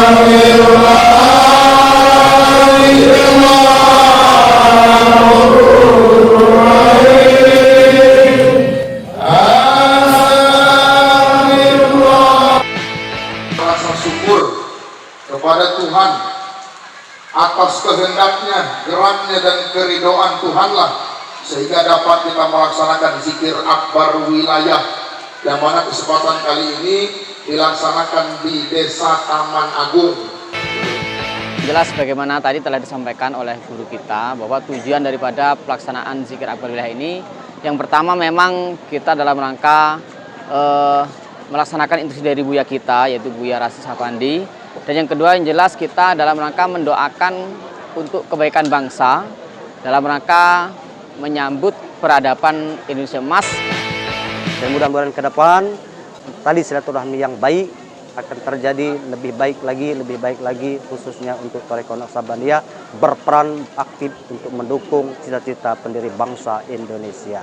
Rasa syukur kepada Tuhan atas kehendaknya, geraknya dan keridhaan Tuhanlah sehingga dapat kita melaksanakan zikir akbar wilayah, yang mana kesempatan kali ini dilaksanakan di Desa Taman Agung. Jelas bagaimana tadi telah disampaikan oleh guru kita bahwa tujuan daripada pelaksanaan zikir akbar wilayah ini yang pertama memang kita dalam rangka melaksanakan instruksi dari Buya kita, yaitu Buya Rashid Shahpandi. Dan yang kedua yang jelas kita dalam rangka mendoakan untuk kebaikan bangsa, dalam rangka menyambut peradaban Indonesia Emas. Dan mudah-mudahan ke depan tali silaturahmi yang baik akan terjadi lebih baik lagi khususnya untuk Thariqah Naqsabandiyah berperan aktif untuk mendukung cita-cita pendiri bangsa Indonesia.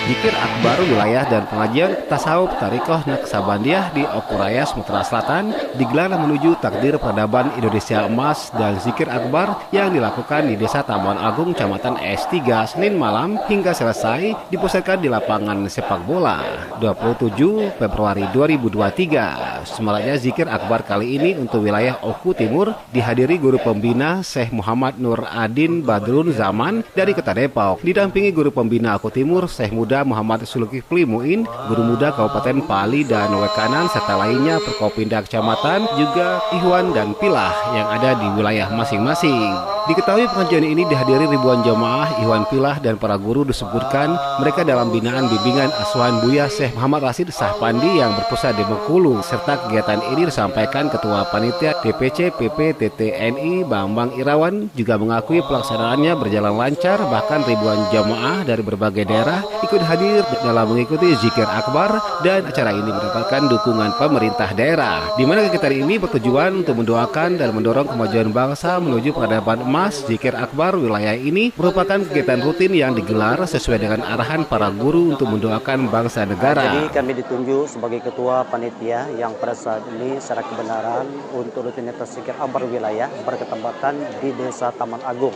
Zikir akbar wilayah dan pengajian tasawuf Thariqah Naqsabandiyah di Okuraya, Sumatera Selatan digelar menuju takdir peradaban Indonesia Emas, dan zikir akbar yang dilakukan di Desa Taman Agung, Kecamatan S3 Senin malam hingga selesai dipusatkan di lapangan sepak bola 27 Februari 2023. Sebenarnya zikir akbar kali ini untuk wilayah Oku Timur dihadiri guru pembina Syekh Muhammad Nur Adin Badrun Zaman dari Kota Depok, didampingi guru pembina Oku Timur Syekh Muda Muhammad Zulkifli Muin, guru muda Kabupaten Pali dan Wekanan, serta lainnya Perkopimda Kecamatan, juga Ikhwan dan Pilah yang ada di wilayah masing-masing. Diketahui pengajian ini dihadiri ribuan jamaah Ikhwan Pilah dan para guru disebutkan mereka dalam binaan bimbingan asuhan Buya Syekh Muhammad Rashid Shahpandi yang berpusat di Bengkulu, serta kegiatan ini disampaikan Ketua Panitia DPC PPTTNI Bambang Irawan juga mengakui pelaksanaannya berjalan lancar, bahkan ribuan jamaah dari berbagai daerah ikut hadir dalam mengikuti zikir akbar, dan acara ini mendapatkan dukungan pemerintah daerah, di mana kegiatan ini bertujuan untuk mendoakan dan mendorong kemajuan bangsa menuju peradaban emas. Zikir akbar wilayah ini merupakan kegiatan rutin yang digelar sesuai dengan arahan para guru untuk mendoakan bangsa negara. Jadi kami ditunjuk sebagai ketua panitia yang pada saat ini secara kebenaran untuk rutinitas zikir akbar wilayah berketempatan di Desa Taman Agung,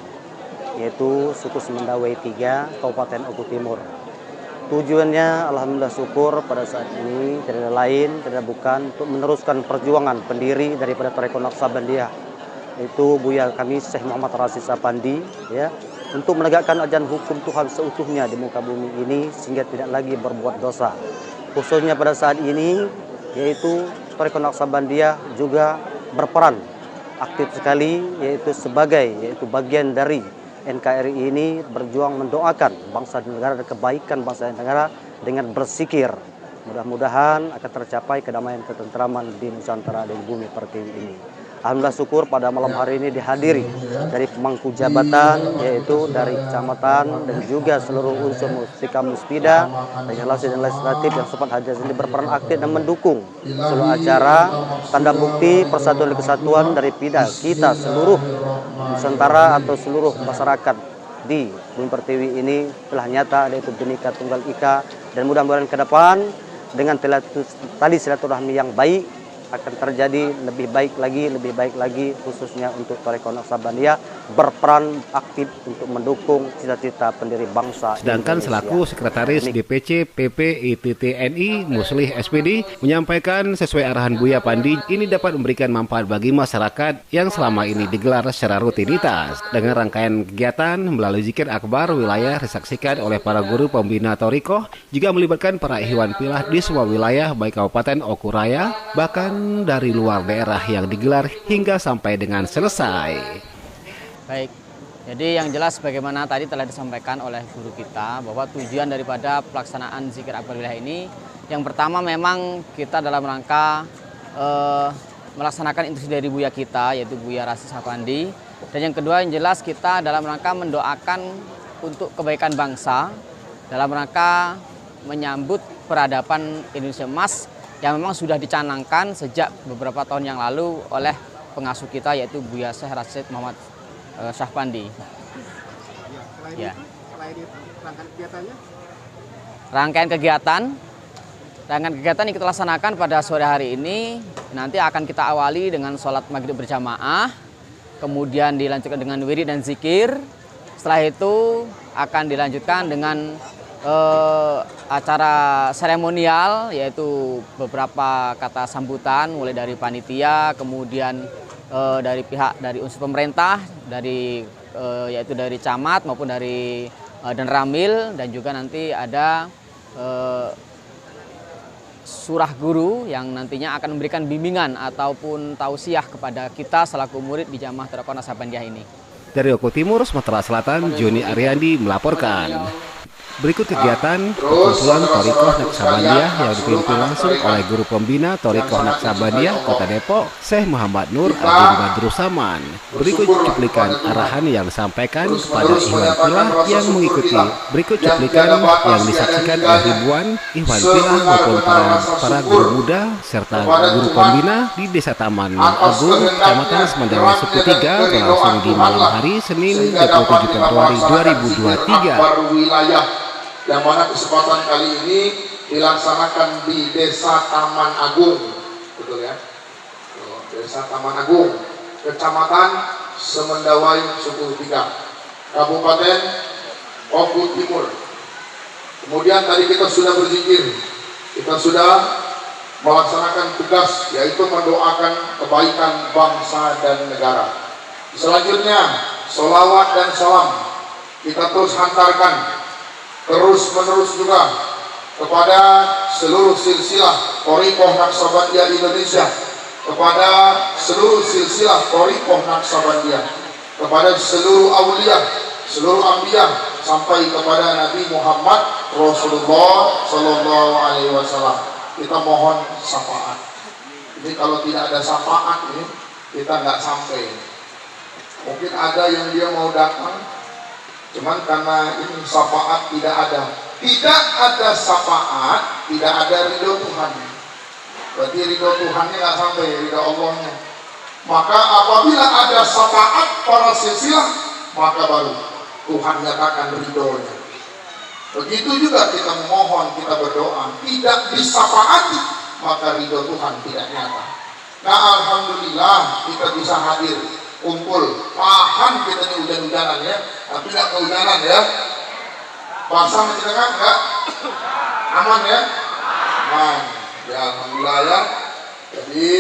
yaitu suku Semendawai 3, Kabupaten Oku Timur. Tujuannya alhamdulillah syukur pada saat ini tidak lain, tidak bukan untuk meneruskan perjuangan pendiri daripada Thariqah Naqsabandiyah, itu Buya kami Syekh Muhammad Rashid Shahpandi, ya, untuk menegakkan ajaran hukum Tuhan seutuhnya di muka bumi ini sehingga tidak lagi berbuat dosa. Khususnya pada saat ini yaitu Thariqah Naqsabandiyah juga berperan aktif sekali, yaitu bagian dari NKRI ini berjuang mendoakan bangsa dan negara dan kebaikan bangsa dan negara dengan berzikir. Mudah-mudahan akan tercapai kedamaian ketentraman di Nusantara dan bumi pertiwi ini. Alhamdulillah syukur pada malam hari ini dihadiri dari pemangku jabatan, yaitu dari kecamatan dan juga seluruh unsur mustika muspida legislasi dan legislatif yang sempat hadir ini berperan aktif dan mendukung seluruh acara tanda bukti persatuan dan kesatuan dari kita seluruh Nusantara atau seluruh masyarakat di bumi pertiwi ini telah nyata, yaitu Bhinneka Tunggal Ika, dan mudah-mudahan ke depan dengan tali silaturahmi yang baik akan terjadi lebih baik lagi khususnya untuk Thariqah Naqsabandiyah berperan aktif untuk mendukung cita-cita pendiri bangsa. Sedangkan selaku Sekretaris DPC PPITTNI Muslih SPD menyampaikan sesuai arahan Buya Pandi ini dapat memberikan manfaat bagi masyarakat yang selama ini digelar secara rutinitas. Dengan rangkaian kegiatan melalui zikir akbar wilayah disaksikan oleh para guru pembina Thariqah, juga melibatkan para Ikhwan Pilah di semua wilayah baik Kabupaten Okuraya, bahkan dari luar daerah yang digelar hingga sampai dengan selesai. Baik, jadi yang jelas bagaimana tadi telah disampaikan oleh guru kita bahwa tujuan daripada pelaksanaan zikir akbar wilayah ini yang pertama memang kita dalam rangka melaksanakan instruksi dari Buya kita, yaitu Buya Rashid Shahpandi. Dan yang kedua yang jelas kita dalam rangka mendoakan untuk kebaikan bangsa, dalam rangka menyambut peradaban Indonesia Emas yang memang sudah dicanangkan sejak beberapa tahun yang lalu oleh pengasuh kita, yaitu Buya Syekh Rashid Muhammad Shahpandi. Selain rangkaian kegiatannya? Rangkaian kegiatan Dengan kegiatan yang kita laksanakan pada sore hari ini, nanti akan kita awali dengan sholat maghrib berjamaah, kemudian dilanjutkan dengan wirid dan zikir. Setelah itu akan dilanjutkan dengan acara seremonial, yaitu beberapa kata sambutan mulai dari panitia, kemudian dari pihak dari unsur pemerintah, yaitu dari camat maupun dari dan Ramil, dan juga nanti ada surah guru yang nantinya akan memberikan bimbingan ataupun tausiah kepada kita selaku murid di Jamaah Thariqah Naksabandiah ini. Dari Oku Timur, Sumatera Selatan, Joni Ariandi melaporkan. Berikut kegiatan perkumpulan Thariqah Naksabandiah yang dipimpin langsung oleh Guru Pembina Thariqah Naksabandiah Kota Depok, Syekh Muhammad Nur Adin Badrussaman. Berikut cuplikan arahan yang disampaikan kepada Ikhwan Filah yang mengikuti. Berikut cuplikan yang disaksikan oleh ribuan Ikhwan Filah maupun para guru muda serta guru pembina di Desa Taman Agung, Kecamatan Semendawa Suku 3 berlangsung di malam hari Senin 27 Februari 2023. Yang mana kesempatan kali ini dilaksanakan di Desa Taman Agung, betul ya? Desa Taman Agung, Kecamatan Semendawai Suku 3, Kabupaten Oku Timur. Kemudian tadi kita sudah berzikir, kita sudah melaksanakan tugas, yaitu mendoakan kebaikan bangsa dan negara. Selanjutnya, sholawat dan salam kita terus hantarkan terus menerus juga kepada seluruh silsilah Thariqah Naksabandiah Indonesia, kepada seluruh silsilah Thariqah Naksabandiah, kepada seluruh aulia, seluruh anbiya, sampai kepada Nabi Muhammad Rasulullah Sallallahu Alaihi Wasallam. Kita mohon syafaat. Jadi kalau tidak ada syafaat ini, kita nggak sampai. Mungkin ada yang dia mau datang, cuman karena ini syafaat tidak ada syafaat, tidak ada ridho Tuhan. Berarti ridho Tuhannya nggak sampai, ridho Allahnya. Maka apabila ada syafaat para silsilah, maka baru Tuhan nyatakan ridhonya. Begitu juga kita memohon, kita berdoa, tidak disyafaati, maka ridho Tuhan tidak nyata. Nah, alhamdulillah kita bisa hadir, kumpul, paham kita ini hujan-hujanan ya, tapi nggak kehujanan ya. Basah kita kan nggak? Aman ya? Aman. Ya alhamdulillah ya. Jadi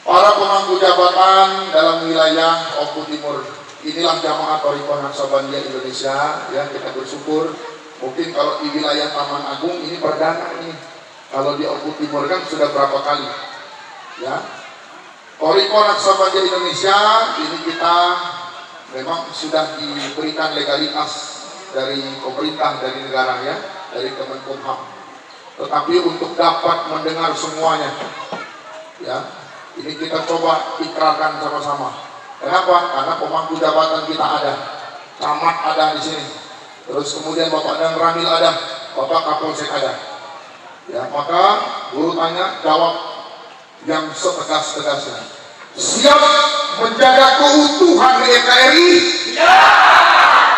para pemangku jabatan dalam wilayah Oku Timur, inilah Jamaah Thariqah Naksabandiah Indonesia ya, kita bersyukur. Mungkin kalau di wilayah Taman Agung ini perdana nih. Kalau di Oku Timur kan sudah berapa kali ya. Thariqah Naksabandiah Indonesia ini kita memang sudah diberikan legalitas dari pemerintah, dari negara ya, dari Kemenkumham. Tetapi untuk dapat mendengar semuanya ya, ini kita coba ikrarkan sama-sama. Kenapa? Karena pemangku jabatan kita ada, camat ada di sini, terus kemudian Bapak dan Ramil ada, Bapak Kapolsek ada. Ya, maka guru tanya, jawab yang setegas-tegasnya. Siap menjaga keutuhan NKRI? Ya.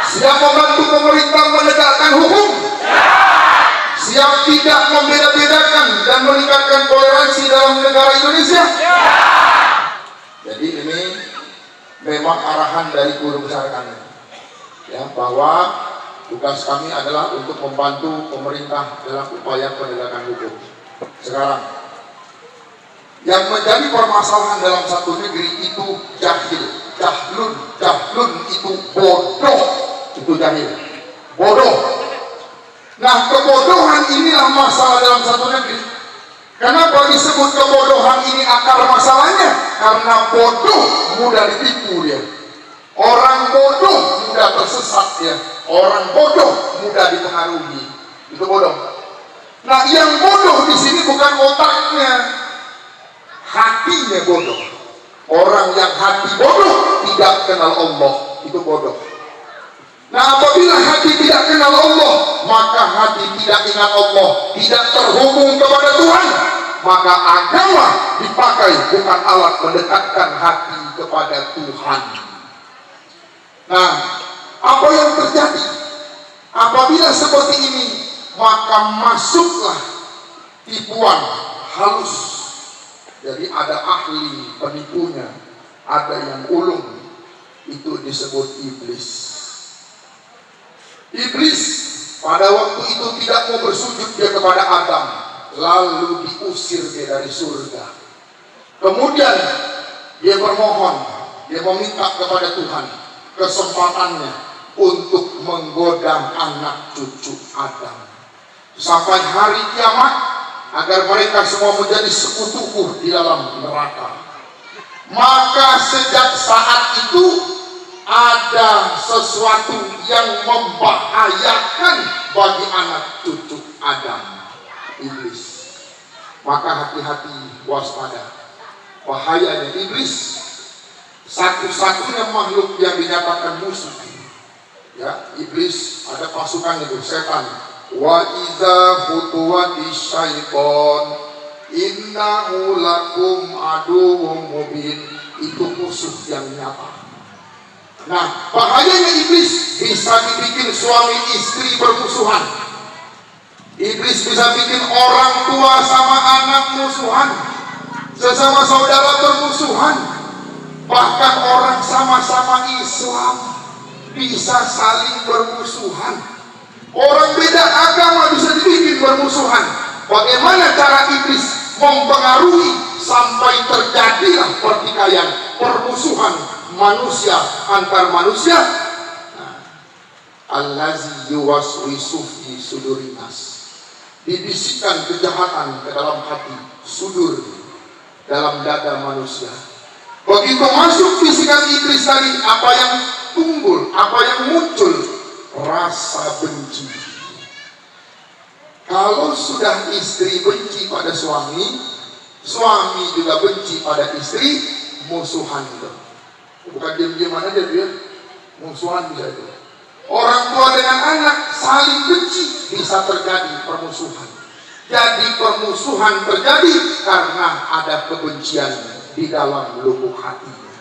Siap membantu pemerintah menegakkan hukum? Ya. Siap tidak membeda-bedakan dan meningkatkan toleransi dalam negara Indonesia? Ya. Jadi ini memang arahan dari guru besar kami, ya, bahwa tugas kami adalah untuk membantu pemerintah dalam upaya penegakan hukum. Sekarang yang menjadi permasalahan dalam satu negeri itu jahil, jahlun itu bodoh, itu jahil, bodoh. Nah, kebodohan inilah masalah dalam satu negeri. Kenapa disebut kebodohan ini akar masalahnya? Karena bodoh mudah ditipu dia. Orang bodoh mudah tersesat ya. Orang bodoh mudah dipengaruhi. Itu bodoh. Nah, yang bodoh di sini bukan otaknya, hatinya bodoh. Orang yang hati bodoh tidak kenal Allah, itu bodoh. Nah, apabila hati tidak kenal Allah, maka hati tidak ingat Allah, tidak terhubung kepada Tuhan, maka agama dipakai bukan alat mendekatkan hati kepada Tuhan. Nah, apa yang terjadi apabila seperti ini? Maka masuklah tipuan halus. Jadi ada ahli penipunya, ada yang ulung, itu disebut iblis. Iblis pada waktu itu tidak mau bersujud dia kepada Adam, lalu diusir dia dari surga. Kemudian dia bermohon, dia meminta kepada Tuhan kesempatannya untuk menggoda anak cucu Adam sampai hari kiamat, agar mereka semua menjadi sekutuku di dalam neraka. Maka sejak saat itu ada sesuatu yang membahayakan bagi anak cucu Adam, iblis. Maka hati-hati, waspada. Bahayanya iblis, satu-satunya makhluk yang dinyatakan musuh. Ya, iblis ada pasukannya itu, setan. Wa idza khutuwati syaiton innahu lakum aduwwum mubin, itu musuh yang nyata. Nah, bahayanya iblis bisa dibikin suami istri bermusuhan. Iblis bisa bikin orang tua sama anak musuhan, sesama saudara bermusuhan. Bahkan orang sama-sama Islam bisa saling bermusuhan. Orang beda agama bisa dibikin bermusuhan. Bagaimana cara iblis mempengaruhi sampai terjadilah pertikaian, permusuhan manusia antar manusia? Allazi yuwaswisu fi sudurin nas, dibisikkan kejahatan ke dalam hati, sudur, dalam dada manusia. Begitu masuk bisikan iblis tadi, apa yang timbul, apa yang muncul? Rasa benci. Kalau sudah istri benci pada suami, suami juga benci pada istri, musuhan itu. Bukan diam-diaman aja dia, musuhan bisa itu. Orang tua dengan anak saling benci, bisa terjadi permusuhan. Jadi permusuhan terjadi karena ada kebencian di dalam lubuk hatinya.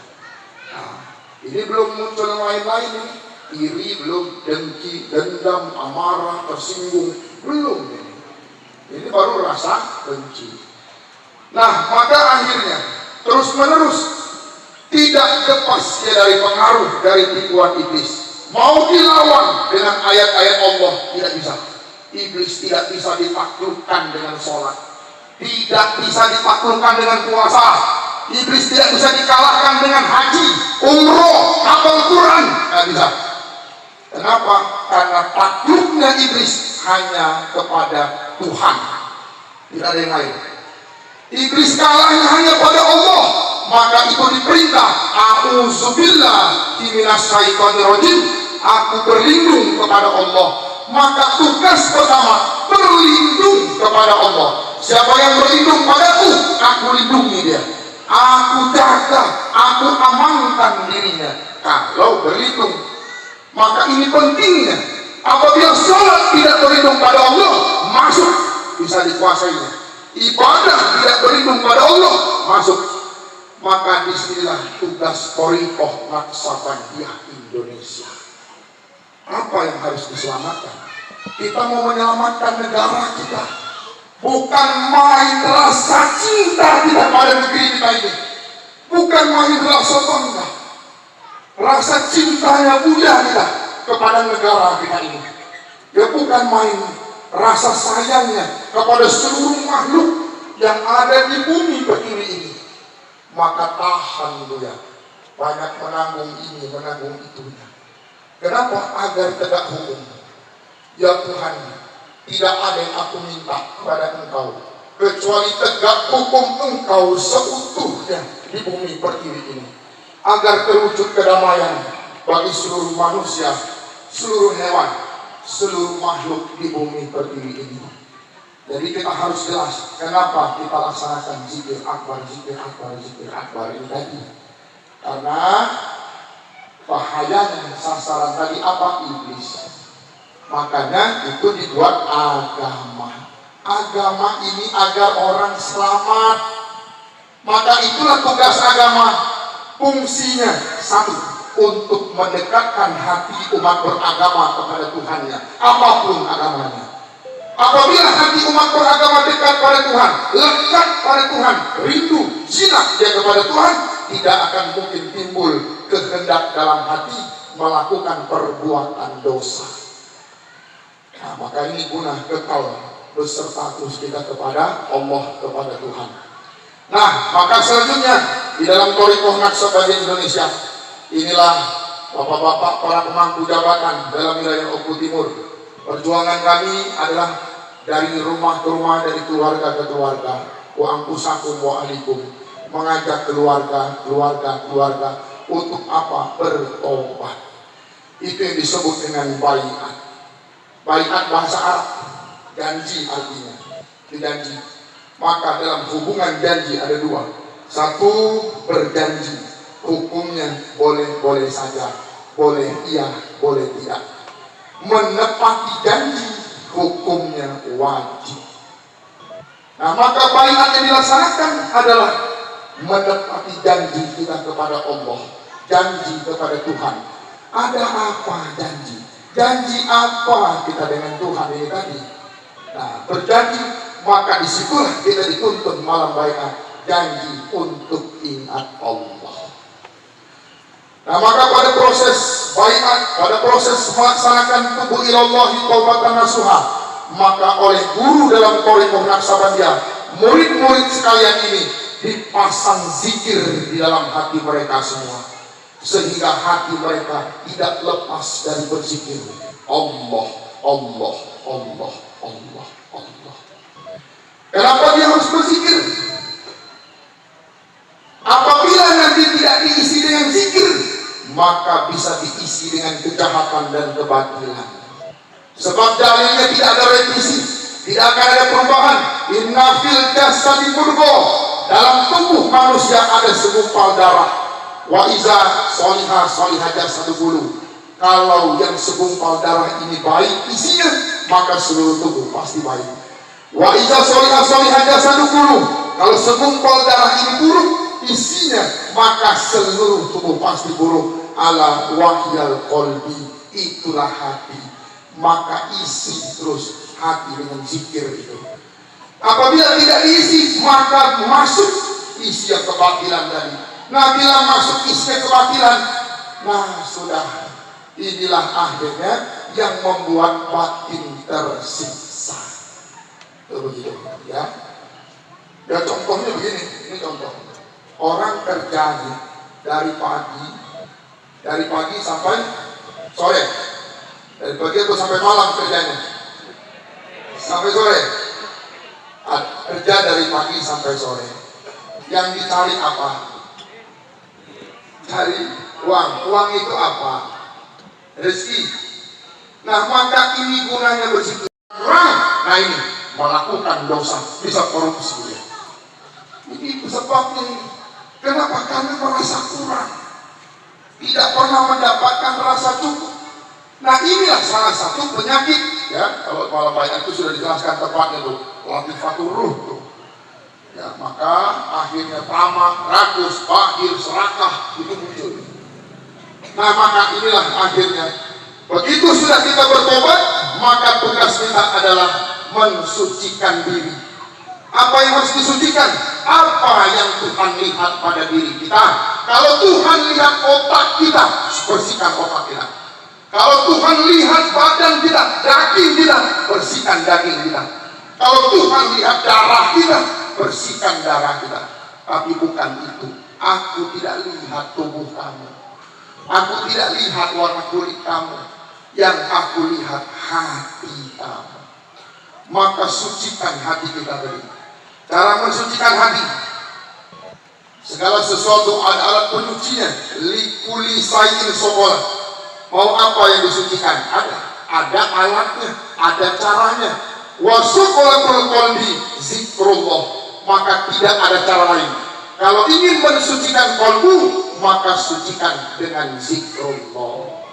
Nah, ini belum muncul yang lain-lain ini. Iri belum, dengki, dendam, amarah, tersinggung belum ini. Ini baru rasa benci. Nah, maka akhirnya terus menerus tidak lepas dia dari pengaruh dari tipuan iblis. Mau dilawan dengan ayat-ayat Allah, tidak bisa. Iblis tidak bisa ditaklukkan dengan sholat, tidak bisa ditaklukkan dengan puasa. Iblis tidak bisa dikalahkan dengan haji, umroh, hafal Quran, tidak bisa. Kenapa? Karena takluknya iblis hanya kepada Tuhan, tidak ada yang lain. Iblis kalahnya hanya pada Allah, maka itu diperintah, a'udzubillah minasyaitonirrajim, aku berlindung kepada Allah. Maka tugas pertama, berlindung kepada Allah. Siapa yang berlindung padaku, aku lindungi dia, aku jaga, aku amankan dirinya. Kalau berlindung, maka ini pentingnya. Apabila sholat tidak berlindung pada Allah, masuk, bisa dikuasainya. Ibadah tidak berlindung pada Allah, masuk. Maka disinilah tugas Thariqah Naqsabandiyah Indonesia. Apa yang harus diselamatkan? Kita mau menyelamatkan negara kita, bukan main rasa cinta kita pada negeri kita ini, bukan main rasa bangga, rasa cintanya Buddha kita kepada negara kita ini. Ya, bukan main rasa sayangnya kepada seluruh makhluk yang ada di bumi pertiwi ini. Maka tahan dulu ya, banyak menanggung ini, menanggung itunya. Kenapa? Agar tegak hukum. Ya Tuhan, tidak ada yang aku minta kepada Engkau kecuali tegak hukum Engkau seutuhnya di bumi pertiwi ini, agar terwujud kedamaian bagi seluruh manusia, seluruh hewan, seluruh makhluk di bumi pertiwi ini. Jadi kita harus jelas kenapa kita laksanakan zikir akbar, zikir akbar, zikir akbar ini tadi. Karena bahayanya sasaran tadi apa? Iblis. Makanya itu dibuat agama. Agama ini agar orang selamat. Maka itulah tugas agama. Fungsinya satu, untuk mendekatkan hati umat beragama kepada Tuhannya, apapun agamanya. Apabila hati umat beragama dekat pada Tuhan, lekat pada Tuhan, rindu, jinak dia kepada Tuhan, tidak akan mungkin timbul kehendak dalam hati melakukan perbuatan dosa. Nah, maka ini guna kekal berstatus kita kepada Allah, kepada Tuhan. Nah, maka selanjutnya di dalam Thariqah Naqsabandiyah Indonesia, inilah bapak-bapak para pemangku jabatan dalam wilayah Oku Timur. Perjuangan kami adalah dari rumah ke rumah, dari keluarga ke keluarga. Wa angkusakum wa alikum, mengajak keluarga untuk apa? Bertobat. Itu yang disebut dengan baiat. Baiat bahasa Arab, janji artinya, berjanji. Maka dalam hubungan janji ada dua. Satu, berjanji, hukumnya boleh saja, boleh iya, boleh tidak. Menepati janji, hukumnya wajib. Nah, maka baiat yang dilaksanakan adalah menepati janji kita kepada Allah, janji kepada Tuhan. Ada apa janji? Janji apa kita dengan Tuhan ini tadi? Nah, berjanji, maka disitulah kita dituntut malam baiat, janji untuk ingat Allah. Nah, maka pada proses baiat, pada proses melaksanakan tubuh ilallahi taubatan nasuha, maka oleh guru dalam Thariqah Naqsabandiyah, murid-murid sekalian ini dipasang zikir di dalam hati mereka semua, sehingga hati mereka tidak lepas dari berzikir Allah, Allah, Allah, Allah, Allah. Kenapa dia harus berzikir? Apabila nanti tidak diisi dengan zikir, maka bisa diisi dengan kejahatan dan kebatilan. Sebab dalilnya tidak ada revisi, tidak akan ada perubahan. Inna fil jasadi mudghah, dalam tubuh manusia ada segumpal darah. Wa iza solihah solihah jasadu bulu, kalau yang segumpal darah ini baik isinya, maka seluruh tubuh pasti baik. Wa iza solihah solihah jasadu bulu, kalau segumpal darah ini buruk isinya, maka seluruh tubuh pasti buruk. Ala wahyal qalbi, itulah hati, maka isi terus hati dengan zikir itu. Apabila tidak diisi, maka masuk isi yang kebatilan tadi. Nah, bila masuk isi kebatilan, nah sudah, inilah akhirnya yang membuat batin tersiksa. Begitu ya. Ya, contohnya begini, ini contoh. Orang kerja dari pagi sampai sore, dari pagi atau sampai malam kerjanya, sampai sore. Kerja dari pagi sampai sore. Yang dicari apa? Cari uang. Uang itu apa? Rezeki. Nah, maka ini gunanya berzikir. Nah, ini melakukan dosa, bisa korupsi. Ini sebabnya. Kenapa? Karena merasa kurang, tidak pernah mendapatkan rasa cukup. Nah, inilah salah satu penyakit ya. Kalau malam baiat itu sudah dijelaskan tepatnya tuh, latifatul ruh tuh. Ya, maka akhirnya tamak, rakus, bakhil, serakah itu muncul. Nah, maka inilah akhirnya. Begitu sudah kita bertobat, maka tugas kita adalah mensucikan diri. Apa yang harus disucikan? Apa yang Tuhan lihat pada diri kita? Kalau Tuhan lihat otak kita, bersihkan otak kita. Kalau Tuhan lihat badan kita, daging kita, bersihkan daging kita. Kalau Tuhan lihat darah kita, bersihkan darah kita. Tapi bukan itu. Aku tidak lihat tubuh kamu, aku tidak lihat warna kulit kamu. Yang aku lihat hati kamu. Maka sucikan hati kita tadi. Cara mensucikan hati, segala sesuatu ada alat penyucinya. Likuli sayin sokola. Mau apa yang disucikan? Ada alatnya, ada caranya. Wasukolatul qalbi zikrullah, maka tidak ada cara lain. Kalau ingin mensucikan kalbu, maka sucikan dengan zikrullah.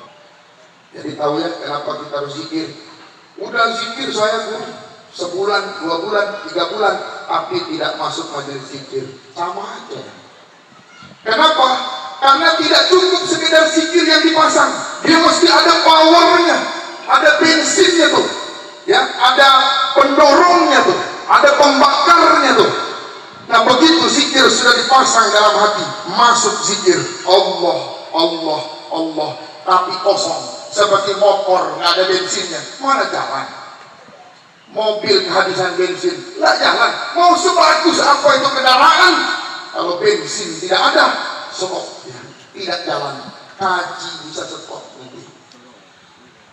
Jadi tahu ya kenapa kita harus zikir? Udah zikir saya guru sebulan, 2 bulan, 3 bulan, tapi tidak masuk majelis zikir, sama aja. Kenapa? Karena tidak cukup sekedar zikir yang dipasang, dia mesti ada powernya, ada bensinnya tuh. ya, ada pendorongnya tuh, ada pembakarnya tuh. Nah begitu zikir sudah dipasang dalam hati, masuk zikir Allah, Allah, Allah, tapi kosong, seperti motor nggak ada bensinnya, mana jalan? Mobil kehabisan bensin, nggak jalan. Mau sebagus apa itu kendaraan, kalau bensin tidak ada, stop, ya, tidak jalan. Haji bisa stop nanti.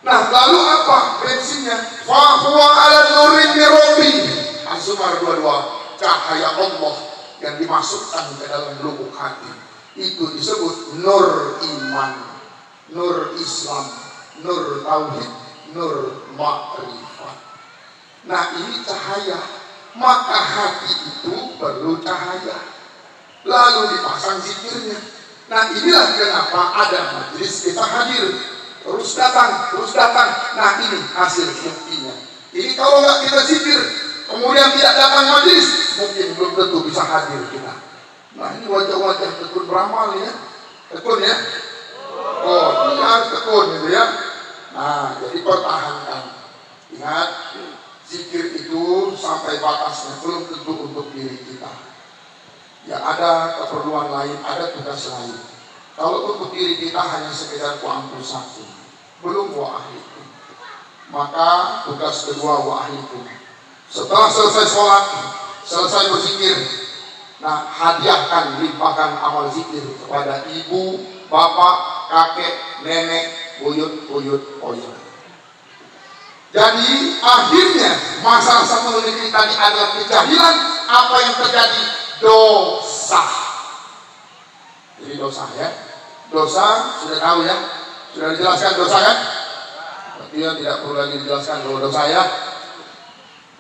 Nah lalu apa bensinnya? Fahuwa ala nurin mirobi, Az-Zumar 22. Cahaya Allah yang dimasukkan ke dalam lubuk hati itu disebut nur iman, nur Islam, nur tauhid, nur ma'rifat. Nah ini cahaya, maka hati itu perlu cahaya, lalu dipasang zikirnya. Nah inilah kenapa ada majelis kita hadir, terus datang, terus datang. Nah ini hasil buktinya. Ini kalau nggak kita zikir, kemudian tidak datang majelis, mungkin belum tentu bisa hadir kita. Nah ini wajah-wajah tekun beramal ya, tekun ya. Oh ini harus tekun gitu ya. Nah jadi pertahankan. Ingat, zikir itu sampai batasnya, belum tentu untuk diri kita. Ya ada keperluan lain, ada tugas lain. Kalau untuk diri kita hanya sekedar kuampul satu, belum wa ahlikum. Maka tugas kedua wa ahlikum. Setelah selesai sholat, selesai berzikir, nah hadiahkan, limpahkan amal zikir kepada ibu, bapak, kakek, nenek, buyut, oyah. Jadi akhirnya masalah satu negeri tadi adalah kejahilan. Apa yang terjadi? Dosa. Jadi dosa ya. Dosa sudah tahu ya. Sudah dijelaskan dosa kan? Berarti ya tidak perlu lagi dijelaskan kalau dosa ya.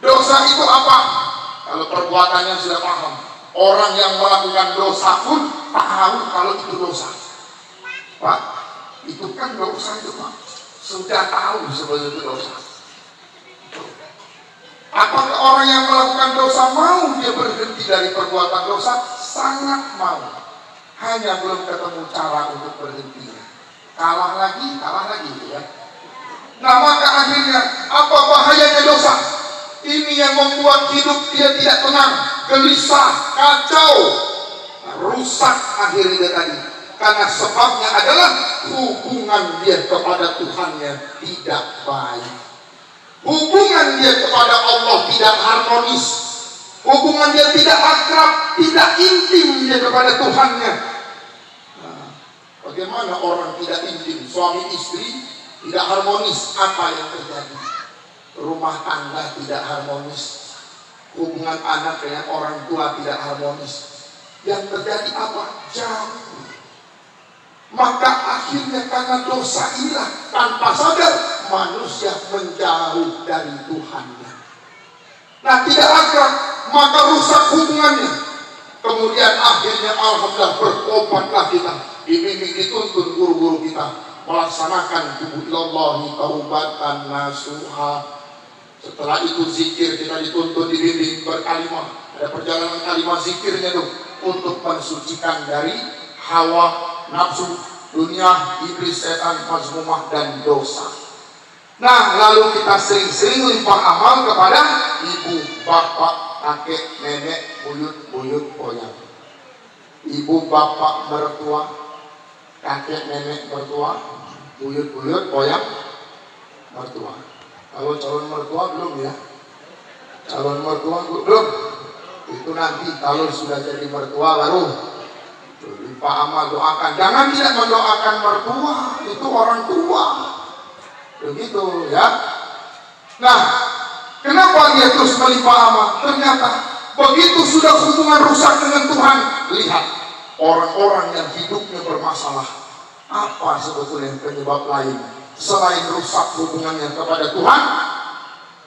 Dosa itu apa? Kalau perbuatannya sudah paham. Orang yang melakukan dosa pun tahu kalau itu dosa. Pak, itu kan dosa itu Pak. Sudah tahu sebenarnya itu dosa. Apakah orang yang melakukan dosa mau dia berhenti dari perbuatan dosa? Sangat mau. Hanya belum ketemu cara untuk berhentinya. Kalah lagi ya. Nah maka akhirnya apa bahayanya dosa? Ini yang membuat hidup dia tidak tenang, gelisah, kacau, rusak akhirnya tadi. Karena sebabnya adalah hubungan dia kepada Tuhannya tidak baik. Hubungan dia kepada Allah tidak harmonis. Hubungan dia tidak akrab, tidak intim dia kepada Tuhannya. Nah, bagaimana orang tidak intim? Suami istri tidak harmonis, apa yang terjadi? Rumah tangga tidak harmonis. Hubungan anak dengan orang tua tidak harmonis. Yang terjadi apa? Jauh. Maka akhirnya karena dosa inilah tanpa sadar manusia menjauh dari Tuhannya. Nah tidak akrab, maka rusak hubungannya. Kemudian akhirnya alhamdulillah bertobatlah kita, dibimbing dituntun guru-guru kita melaksanakan tubuhillahi taubatan nasuha. Setelah itu zikir kita dituntun dibimbing berkalimah. Ada perjalanan kalimah zikirnya tuh untuk mensucikan dari hawa, nafsu, dunia, iblis, setan, mazmumah, dan dosa. Nah, lalu kita sering-sering limpah amal kepada ibu, bapak, kakek, nenek, buyut, oyah. Ibu, bapak, mertua, kakek, nenek, mertua, buyut, oyah, mertua. Kalau calon mertua belum ya? Calon mertua belum? Itu nanti kalau sudah jadi mertua baru limpah amal, doakan. Jangan tidak mendoakan mertua, itu orang tua. Begitu ya. Nah, kenapa dia terus melimpah amal? Ternyata begitu sudah hubungan rusak dengan Tuhan. Lihat orang-orang yang hidupnya bermasalah. Apa sebetulnya penyebab lain selain rusak hubungannya kepada Tuhan?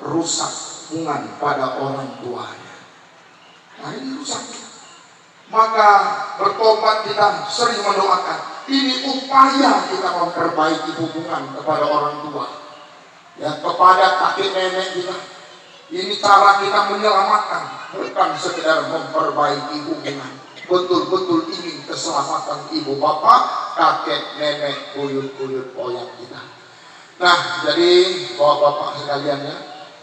Rusak hubungan pada orang tuanya. Nah ini rusaknya. Maka bertobat kita sering mendoakan. Ini upaya kita memperbaiki hubungan kepada orang tua, ya, kepada kakek nenek kita. Ini cara kita menyelamatkan, bukan sekedar memperbaiki hubungan. Betul-betul ingin keselamatan ibu bapak, kakek nenek, buyut oyah kita. Nah, jadi bapak-bapak sekalian ya,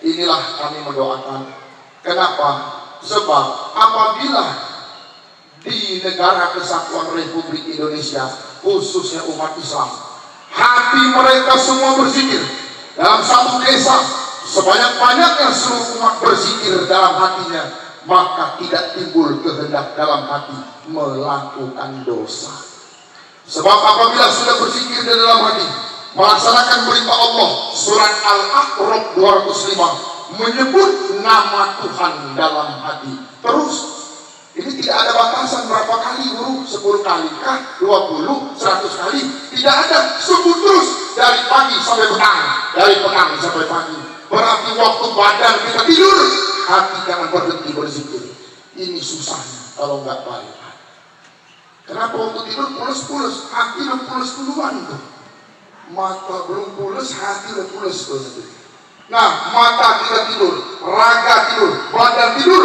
Inilah kami mendoakan. Kenapa? Sebab apabila di negara kesatuan Republik Indonesia, khususnya umat Islam, hati mereka semua berzikir dalam satu desa, sebanyak-banyaknya seluruh umat berzikir dalam hatinya, maka tidak timbul kehendak dalam hati melakukan dosa. Sebab apabila sudah berzikir di dalam hati, melaksanakan perintah Allah, surat Al-A'raf 205 menyebut nama Tuhan dalam hati. Terus, ini tidak ada batasan berapa kali guru, 10 kali kah, 20, 100 kali, tidak ada, sebut terus dari pagi sampai petang, dari petang sampai pagi. Berarti waktu badan kita tidur, hati jangan berhenti berzikir. Ini susahnya kalau nggak baik. Kenapa waktu tidur pules-pules, hati udah pules duluan tuh. Mata belum pules, hati udah pules tuh. Nah, mata kita tidur, raga tidur, badan tidur,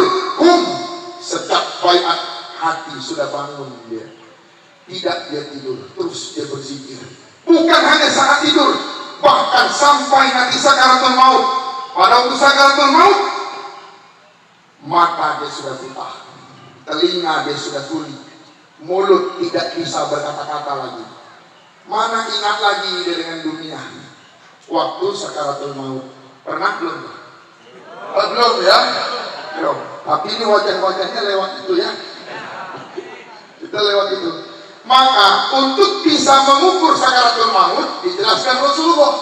sejak baiat hati sudah bangun dia. Tidak dia tidur, terus dia berzikir. Bukan hanya saat tidur, bahkan sampai nanti sakaratul maut. Pada waktu sakaratul maut, mata dia sudah buta, telinga dia sudah tuli, mulut tidak bisa berkata-kata lagi. Mana ingat lagi dia dengan dunia waktu sakaratul maut? Pernah belum? Belum ya? Belum. Tapi ini wajah-wajahnya lewat itu ya. Kita lewat itu. Maka untuk bisa mengukur sakaratul maut, dijelaskan Rasulullah,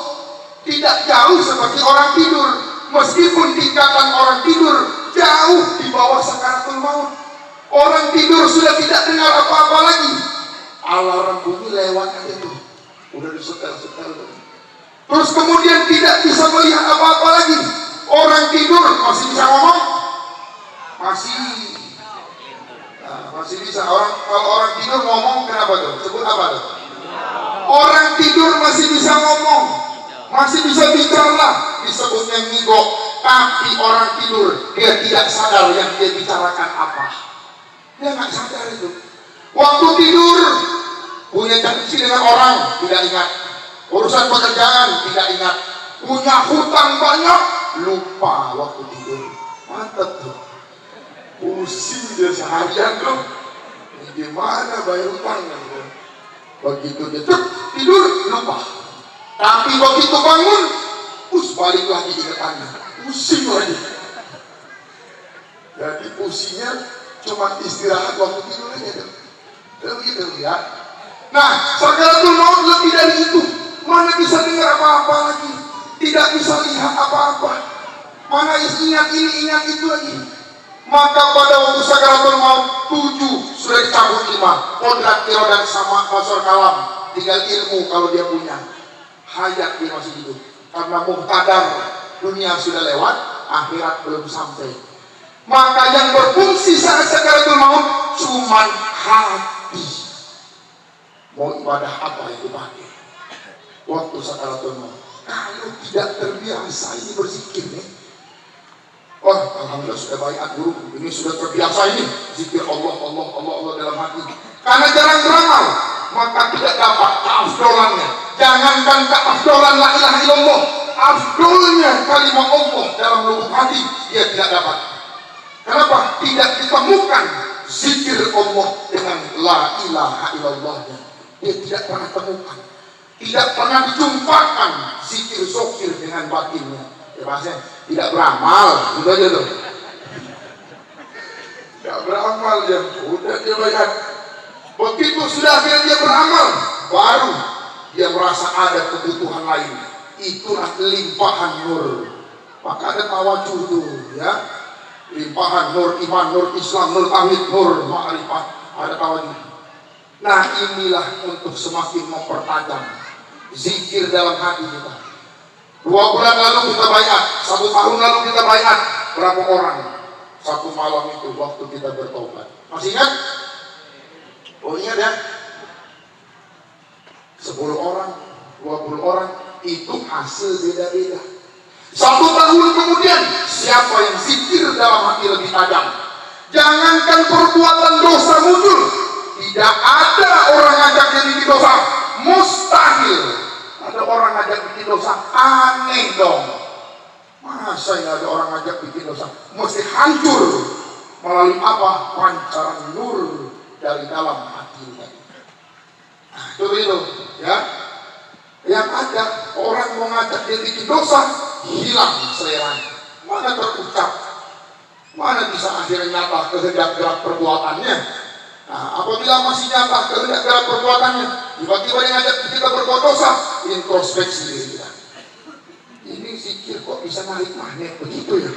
tidak jauh seperti orang tidur. Meskipun tingkatan orang tidur jauh di bawah sakaratul maut. Orang tidur sudah tidak dengar apa-apa lagi. Alarm bunyi lewat aja tuh. Udah disetel-setel. Terus kemudian tidak bisa melihat apa-apa lagi. Orang tidur masih bisa ngomong? Masih bisa. Kalau orang tidur ngomong kenapa tuh? Sebut apa tuh? Orang tidur masih bisa ngomong, masih bisa bicara, disebutnya ngigo. Tapi orang tidur dia tidak sadar yang dia bicarakan apa. Dia nggak sadar itu. Waktu tidur punya janji dengan orang tidak ingat, urusan pekerjaan tidak ingat, punya hutang banyak lupa waktu tidur. Mantap tuh. Pusing dia seharian tuh. Gimana bayar hutangnya? Begitu dia tidur lupa. Tapi begitu bangun, balik lagi ingatannya. Pusing lagi. Jadi pusingnya cuma istirahat waktu tidur aja tuh. Begitu ya. Nah, sakaratul maut lebih dari itu. Mana bisa dengar apa-apa lagi? Tidak bisa lihat apa-apa. Mana ingat ini, ingat itu lagi. Maka pada waktu sakaratul maut 7 sudah dicabut 5. Kodrat, irodat, sama basor kalam. Tinggal ilmu kalau dia punya. Hayat dia masih hidup. Karena muhtadar, dunia sudah lewat, akhirat belum sampai. Maka yang berfungsi saat sakaratul maut cuman hati. Mau ibadah apa yang dipakai waktu sakaratul maut? Kalau tidak terbiasa ini berzikir nih. Oh, alhamdulillah sudah baiat guru. Ini sudah terbiasa ini zikir Allah dalam hati. Karena jarang beramal, maka tidak dapat keafdolannya. Jangankan keafdolan la ilaha illallah, afdolnya kalimat Allah dalam lubuk hati dia tidak dapat. Kenapa? Tidak ditemukan zikir Allah dengan la ilaha illallahnya. Dia tidak pernah temukan, tidak pernah dijumpakan zikir sokir dengan batinnya. Ya bahasanya tidak beramal, gitu aja tuh. Tidak beramal dia, udah dia bayar. Begitu sudah dia beramal, baru dia merasa ada kebutuhan lain. Itulah limpahan nur. Maka ada tawajuh tuh, ya. Limpahan nur iman, nur Islam, nur tauhid, nur ma'rifat. Ada tawajuh. Nah, inilah untuk semakin mempertajam zikir dalam hati kita. 2 bulan lalu kita baiat, 1 tahun lalu kita baiat. Berapa orang satu malam itu waktu kita bertobat? Masih ingat? Oh ingat ya? 10 orang, 20 orang, itu hasil beda-beda. 1 tahun kemudian, siapa yang zikir dalam hati lebih tajam? Jangankan perbuatan dosa muncul, tidak ada orang ngajak dia bikin dosa, mustahil. Ada orang ngajak bikin dosa, aneh dong. Masa nggak ada orang ngajak bikin dosa, mesti hancur melalui apa? Pancaran nur dari dalam hati tadi. Nah, itu ya. Yang ada orang mau ngajak dia bikin dosa, hilang seleranya. Mana terucap, mana bisa akhirnya nyata kehendak gerak perbuatannya. Nah, apabila masih nyata kehendak gerak perbuatannya, tiba-tiba dia ngajak kita berbuat dosa, introspeksi diri kita. Ini zikir kok bisa narik magnet begitu ya?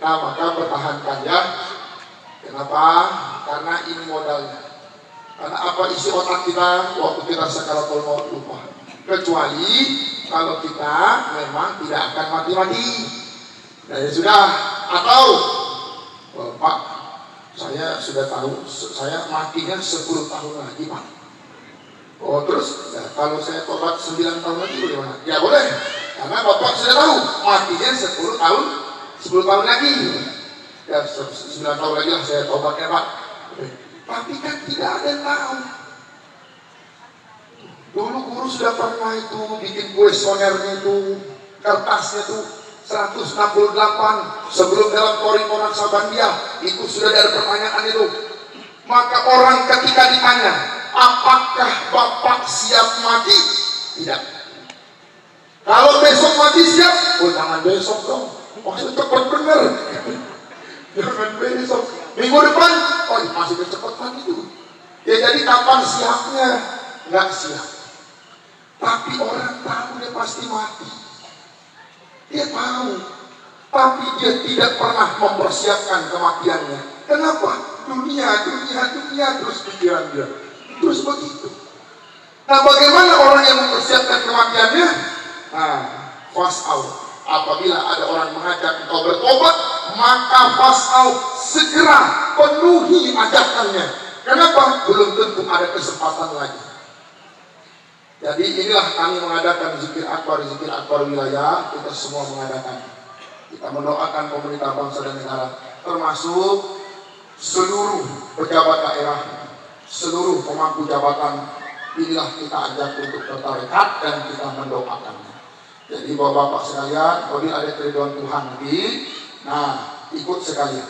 Nah, maka pertahankan ya. Kenapa? Karena ini modalnya. Karena apa isi otak kita waktu kita sakaratul maut lupa. Kecuali kalau kita memang tidak akan mati-mati. Nah ya sudah. Atau Pak, saya sudah tahu saya matinya 10 tahun lagi Pak. Oh terus ya, kalau saya tobat 9 tahun lagi bagaimana? Ya boleh. Karena Bapak sudah tahu matinya 10 tahun lagi. Ya 9 tahun lagi lah saya tobatnya Pak. Tapi kan tidak ada yang tahu. Dulu guru sudah pernah itu bikin kuesionernya itu, kertasnya itu 168 sebelum dalam Toriko Naksabandia itu sudah ada pertanyaan itu. Maka orang ketika ditanya, apakah Bapak siap mati? Tidak. Kalau besok mati siap? Oh jangan besok dong. Maksudnya cepat bener. Jangan besok. Minggu depan, oh masih kecepatan itu. Ya jadi kapan siapnya? Nggak siap. Tapi orang tahu dia pasti mati. Dia tahu. Tapi dia tidak pernah mempersiapkan kematiannya. Kenapa? Dunia terus pikiran dia. Terus begitu. Nah bagaimana orang yang mempersiapkan kematiannya? Nah, fast out. Apabila ada orang mengajak engkau bertobat, maka fasau segera penuhi ajakannya. Kenapa? Belum tentu ada kesempatan lagi. Jadi inilah kami mengadakan zikir akbar wilayah. Kita semua mengadakan. Kita mendoakan pemerintah bangsa dan negara, termasuk seluruh pejabat daerah, seluruh pemangku jabatan. Inilah kita ajak untuk bertarekat dan kita mendoakannya. Jadi bapak-bapak sekalian, apabila ada keriduan Tuhan nanti, nah ikut sekalian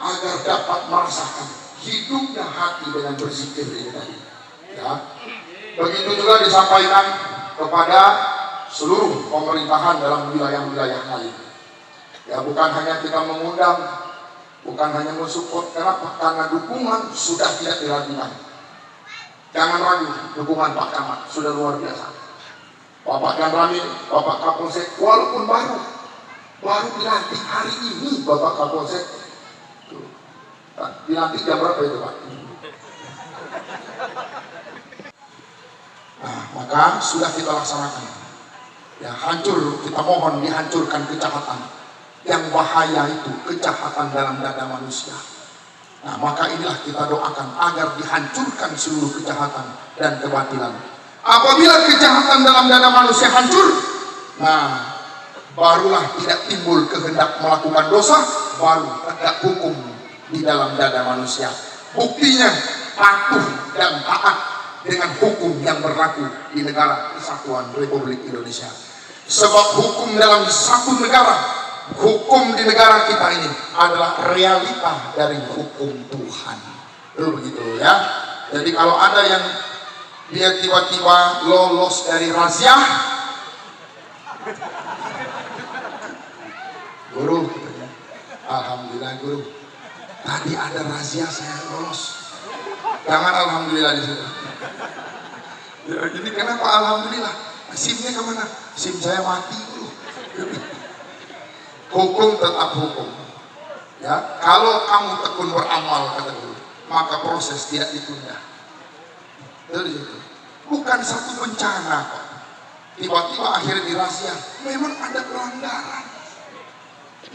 agar dapat merasakan hidupnya hati dengan berzikir ini tadi. Ya, begitu juga disampaikan kepada seluruh pemerintahan dalam wilayah-wilayah lain. Ya, bukan hanya kita mengundang, bukan hanya mensupport. Kenapa? Karena dukungan sudah tidak diragukan. Jangan ragu, dukungan Pak Camat sudah luar biasa. Bapak Ramil, Bapak Kapolsek, walaupun baru dilantik hari ini Bapak Kapolsek, dilantik jam berapa itu Pak? Nah, maka sudah kita laksanakan. Ya hancur, kita mohon dihancurkan kejahatan yang bahaya itu, kejahatan dalam dada manusia. Nah, maka inilah kita doakan agar dihancurkan seluruh kejahatan dan kebatilan. Apabila kejahatan dalam dada manusia hancur, nah barulah tidak timbul kehendak melakukan dosa, baru tegak hukum di dalam dada manusia. Buktinya patuh dan taat dengan hukum yang berlaku di negara Kesatuan Republik Indonesia. Sebab hukum dalam satu negara, hukum di negara kita ini adalah realita dari hukum Tuhan. Itu begitu ya. Jadi kalau ada yang dia tiba-tiba lolos dari razia, guru, alhamdulillah guru, tadi ada razia saya lolos. Jangan alhamdulillah di situ. Ya, jadi kenapa alhamdulillah? SIM-nya kemana? SIM saya mati guru. Hukum tetap hukum. Ya, kalau kamu tekun beramal kata guru, maka proses tidak ditunda. Bukan satu bencana kok. Tiba-tiba akhirnya dirahsia. Memang ada pelanggaran.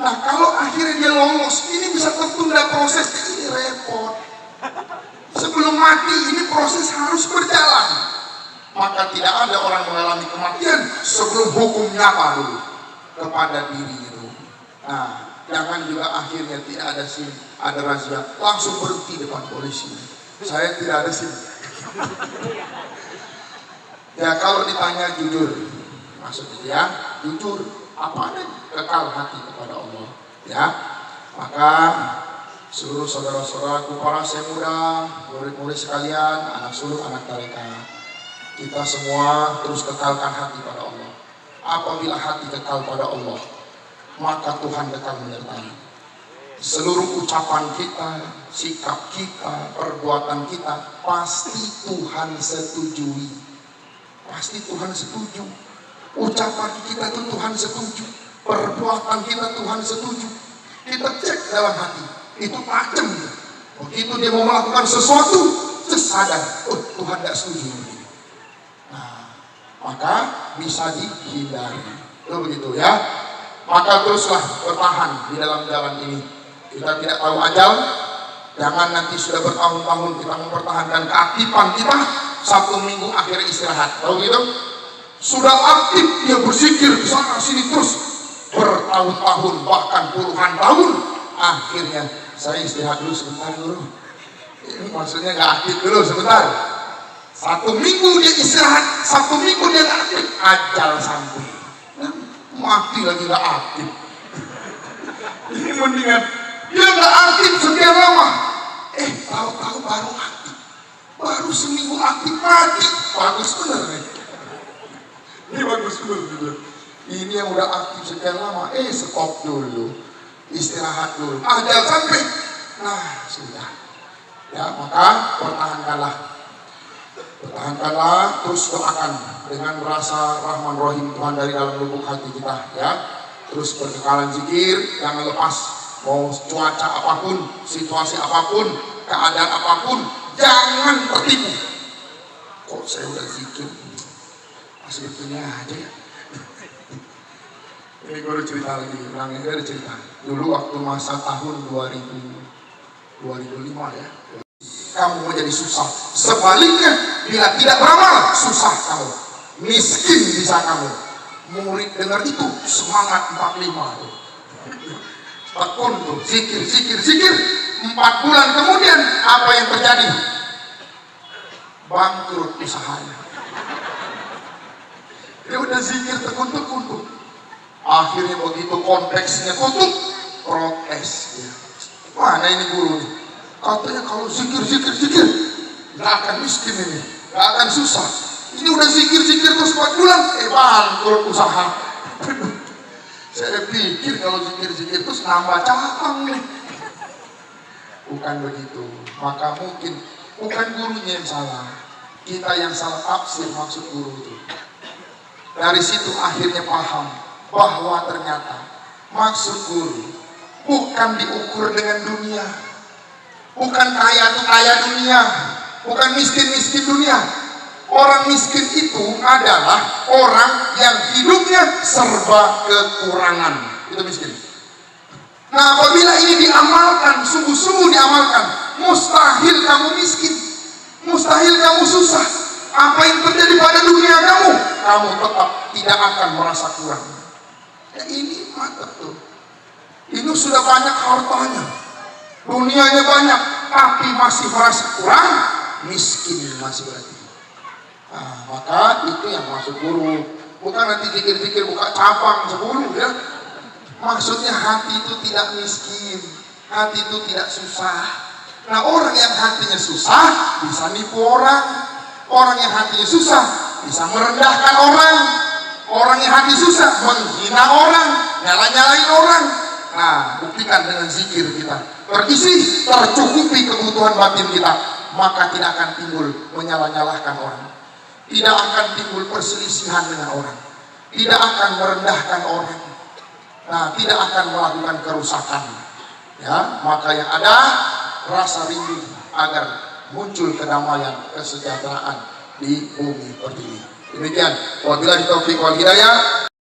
Nah kalau akhirnya dia lolos, ini bisa tertunda prosesnya, ini repot. Sebelum mati ini proses harus berjalan. Maka tidak ada orang mengalami kematian sebelum hukum nyata dulu kepada diri itu. Nah jangan juga akhirnya tidak ada SIM, ada razia, langsung berhenti depan polisi. Saya tidak ada SIM. Ya kalau ditanya jujur, maksudnya ya jujur. apa adanya, kekal hati kepada Allah. Ya, maka seluruh saudara-saudaraku, para saya muda, murid-murid sekalian, anak suluk, anak tarekat, kita semua terus kekalkan hati pada Allah. Apabila hati kekal pada Allah, maka Tuhan kekal menyertai. Seluruh ucapan kita, sikap kita, perbuatan kita, pasti Tuhan setujui. Pasti Tuhan setuju. Ucapan kita itu Tuhan setuju. Perbuatan kita Tuhan setuju. Kita cek dalam hati, itu tajam. Begitu dia mau melakukan sesuatu, sadar, oh Tuhan tidak setuju. Nah, maka bisa dihindari. Itu begitu ya. Maka teruslah bertahan di dalam jalan ini. Kita tidak tahu ajal. Jangan nanti sudah bertahun-tahun kita mempertahankan keaktifan kita, 1 minggu akhir istirahat. Tahu gitu? Sudah aktif dia berzikir sana sini terus bertahun-tahun bahkan puluhan tahun, akhirnya saya istirahat dulu sebentar dulu. Ini maksudnya nggak aktif dulu sebentar. 1 minggu dia istirahat, 1 minggu dia nggak aktif, ajal sampai mati lagi nggak aktif. Ini mendingan dia nggak aktif sekian lama, tahu-tahu baru aktif, baru seminggu aktif mati. Bagus bener nih. Ini bagus bener. Ini yang udah aktif sekian lama, stop dulu, istirahat dulu, ajal sampai. Nah sudah, ya maka pertahankanlah, terus doakan dengan merasa Rahman Rahim Tuhan dari dalam lubuk hati kita, ya. Terus berkekalan zikir, jangan lepas. Mau cuaca apapun, situasi apapun, keadaan apapun, jangan tertipu. Kok saya udah zikir, masih begini aja ya. Ini gue udah cerita lagi, orangnya gue udah cerita. Dulu waktu masa tahun 2005 ya, kamu menjadi susah. Sebaliknya, bila tidak beramal, susah kamu, miskin bisa kamu. Murid dengar itu semangat 45 tuh. Tekun tuh, zikir. 4 bulan kemudian apa yang terjadi? Bangkrut usahanya. Dia udah zikir tekun tuh. Akhirnya begitu konteksnya tutup, protes dia. Mana ini guru nih? Katanya kalau zikir nggak akan miskin ini, nggak akan susah. Ini udah zikir terus 4 bulan, bangkrut usaha. Saya pikir kalau zikir terus nambah cabang nih. Bukan begitu. Maka mungkin bukan gurunya yang salah, kita yang salah tafsir maksud guru itu. Dari situ akhirnya paham bahwa ternyata maksud guru bukan diukur dengan dunia, bukan kaya dunia, bukan miskin dunia. Orang miskin itu adalah orang yang hidupnya serba kekurangan, itu miskin. Nah apabila ini diamalkan, sungguh-sungguh diamalkan, mustahil kamu miskin, mustahil kamu susah. Apa yang terjadi pada dunia kamu tetap tidak akan merasa kurang. Ya ini mantap tuh. Ini sudah banyak hartanya, dunianya banyak, tapi masih merasa kurang, miskin masih berarti. Nah, maka itu yang masuk guru. Bukan nanti zikir buka cabang 10 ya. Maksudnya hati itu tidak miskin, hati itu tidak susah. Nah orang yang hatinya susah bisa nipu orang. Orang yang hatinya susah bisa merendahkan orang. Orang yang hati susah menghina orang, nyala-nyalain orang. Nah, buktikan dengan zikir kita terisi, tercukupi kebutuhan batin kita, maka tidak akan timbul menyala-nyalahkan orang, tidak akan timbul perselisihan dengan orang, tidak akan merendahkan orang, nah, tidak akan melakukan kerusakan. Ya, maka yang ada rasa rindu agar muncul kedamaian, kesejahteraan di bumi pertiwi. Demikian, wabillahi taufiq wal hidayah.